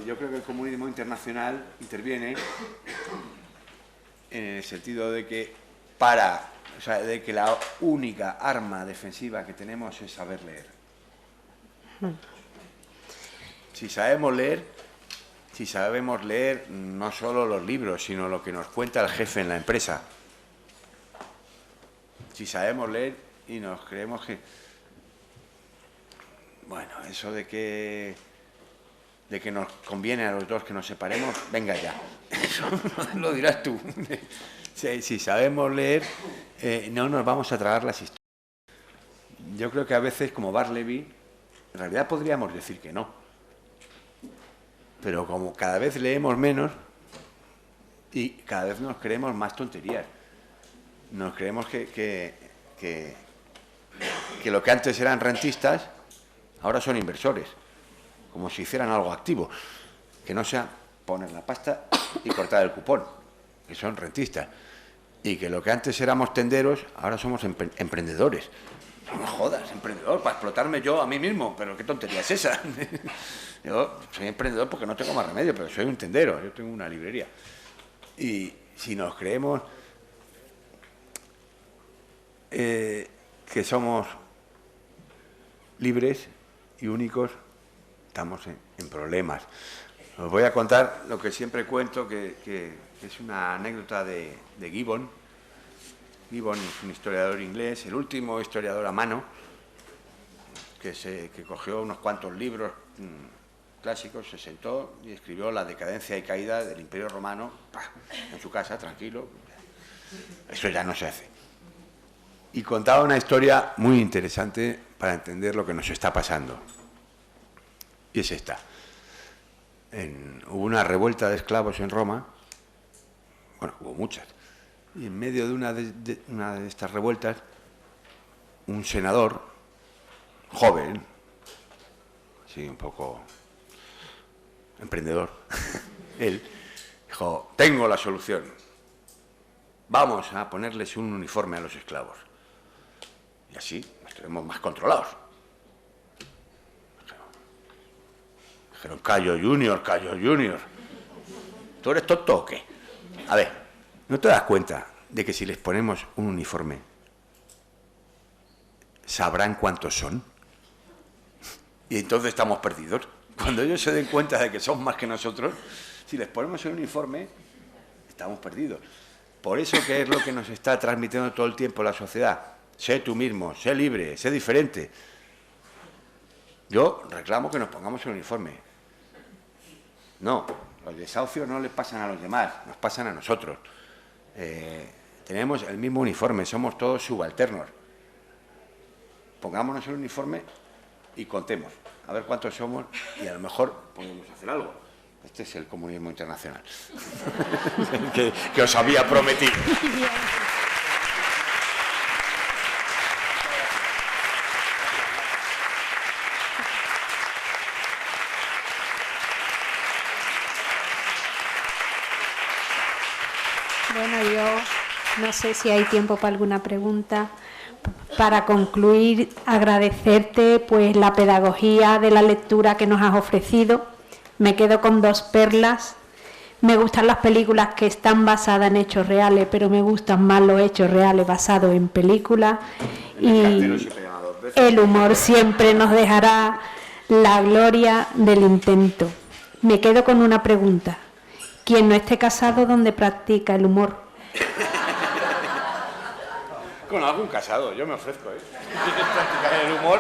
[SPEAKER 2] Yo creo que el comunismo internacional interviene en el sentido de que de que la única arma defensiva que tenemos es saber leer. Si sabemos leer no solo los libros, sino lo que nos cuenta el jefe en la empresa. Si sabemos leer y nos creemos que... Bueno, eso de que nos conviene a los dos que nos separemos, venga ya. Eso lo dirás tú. si sabemos leer, no nos vamos a tragar las historias. Yo creo que a veces, como Bartleby, en realidad podríamos decir que no. Pero como cada vez leemos menos y cada vez nos creemos más tonterías. Nos creemos que lo que antes eran rentistas, ahora son inversores. Como si hicieran algo activo. Que no sea poner la pasta y cortar el cupón, que son rentistas. Y que lo que antes éramos tenderos, ahora somos emprendedores. No me jodas, emprendedor, para explotarme yo a mí mismo, pero qué tontería es esa. Yo soy emprendedor porque no tengo más remedio, pero soy un tendero, yo tengo una librería. Y si nos creemos que somos libres y únicos, estamos en problemas. Os voy a contar lo que siempre cuento, que es una anécdota de Gibbon. Gibbon es un historiador inglés, el último historiador a mano, que cogió unos cuantos libros clásicos, se sentó y escribió La decadencia y caída del Imperio Romano, en su casa, tranquilo. Eso ya no se hace. Y contaba una historia muy interesante para entender lo que nos está pasando. Y es esta. Hubo una revuelta de esclavos en Roma, bueno, hubo muchas, y en medio de una de estas revueltas, un senador joven, así un poco emprendedor, él dijo: tengo la solución, vamos a ponerles un uniforme a los esclavos, y así estaremos más controlados. Dijeron: Cayo Junior, ¿tú eres tonto o qué? A ver, ¿no te das cuenta de que si les ponemos un uniforme, sabrán cuántos son? Y entonces estamos perdidos. Cuando ellos se den cuenta de que son más que nosotros, si les ponemos un uniforme, estamos perdidos. Por eso, ¿qué es lo que nos está transmitiendo todo el tiempo la sociedad? Sé tú mismo, sé libre, sé diferente. Yo reclamo que nos pongamos el uniforme. No, los desahucios no les pasan a los demás, nos pasan a nosotros. Tenemos el mismo uniforme, somos todos subalternos. Pongámonos el uniforme y contemos, a ver cuántos somos, y a lo mejor podemos hacer algo. Este es el comunismo internacional que os había prometido.
[SPEAKER 1] Bueno, yo no sé si hay tiempo para alguna pregunta. Para concluir, agradecerte pues la pedagogía de la lectura que nos has ofrecido. Me quedo con dos perlas. Me gustan las películas que están basadas en hechos reales, pero me gustan más los hechos reales basados en películas. Y el humor siempre nos dejará la gloria del intento. Me quedo con una pregunta. Quien no esté casado, ¿dónde practica el humor?
[SPEAKER 2] Con algún casado, yo me ofrezco, practicar el humor.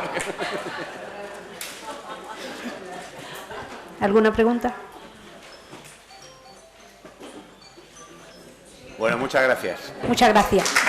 [SPEAKER 1] ¿Alguna pregunta?
[SPEAKER 2] Bueno, muchas gracias.
[SPEAKER 1] Muchas gracias.